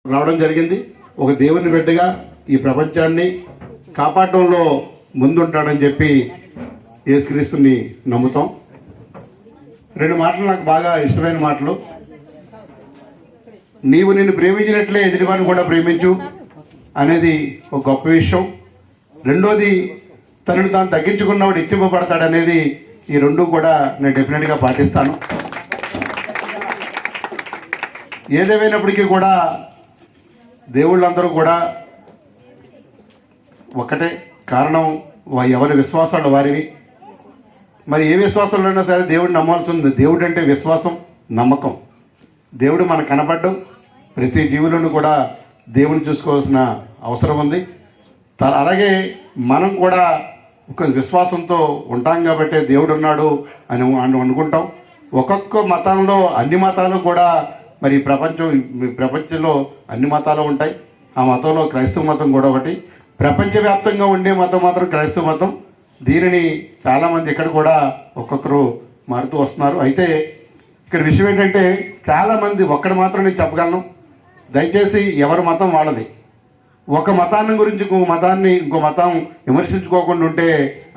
రావడం జరిగింది. ఒక దేవుని బిడ్డగా ఈ ప్రపంచాన్ని కాపాడడంలో ముందుంటాడని చెప్పి యేసుక్రీస్తుని నమ్ముతాం. రెండు మాటలు నాకు బాగా ఇష్టమైన మాటలు. నీవు నిన్ను ప్రేమించినట్లే ఎదుటివారిని కూడా ప్రేమించు అనేది ఒక గొప్ప విషయం. రెండోది, తనను తాను తగ్గించుకున్నవాడు హెచ్చింపబడతాడు అనేది. ఈ రెండు కూడా నేను డెఫినెట్గా పాటిస్తాను. ఏదేమైనప్పటికీ కూడా దేవుళ్ళందరూ కూడా ఒకటే. కారణం ఎవరి విశ్వాసాలు వారివి. మరి ఏ విశ్వాసంలోనైనా సరే దేవుడిని నమ్మాల్సి ఉంది. దేవుడు అంటే విశ్వాసం, నమ్మకం. దేవుడు మనకు కనపడ్డం. ప్రతి జీవులను కూడా దేవుడిని చూసుకోవాల్సిన అవసరం ఉంది. అలాగే మనం కూడా ఒక విశ్వాసంతో ఉంటాం కాబట్టి దేవుడు ఉన్నాడు అని అనుకుంటాం. ఒక్కొక్క మతంలో అన్ని మతాలు కూడా మరి ప్రపంచంలో అన్ని మతాలు ఉంటాయి. ఆ మతంలో క్రైస్తవ మతం కూడా ఒకటి. ప్రపంచవ్యాప్తంగా ఉండే మతం మాత్రం క్రైస్తవ మతం. దీనిని చాలామంది ఇక్కడ కూడా ఒక్కొక్కరు మారుతూ వస్తున్నారు. అయితే ఇక్కడ విషయం ఏంటంటే, చాలామంది ఒక్కడి మాత్రం నేను చెప్పగలను. దయచేసి ఎవరి మతం వాళ్ళది. ఒక మతాన్ని గురించి ఇంకో మతం విమర్శించుకోకుండా ఉంటే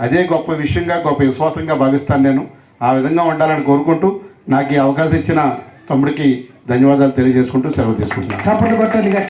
అదే గొప్ప విషయంగా, గొప్ప విశ్వాసంగా భావిస్తాను నేను. ఆ విధంగా ఉండాలని కోరుకుంటూ నాకు ఈ అవకాశం ఇచ్చిన తమ్ముడికి ధన్యవాదాలు తెలియజేసుకుంటూ సెలవు తీసుకుంటున్నాను.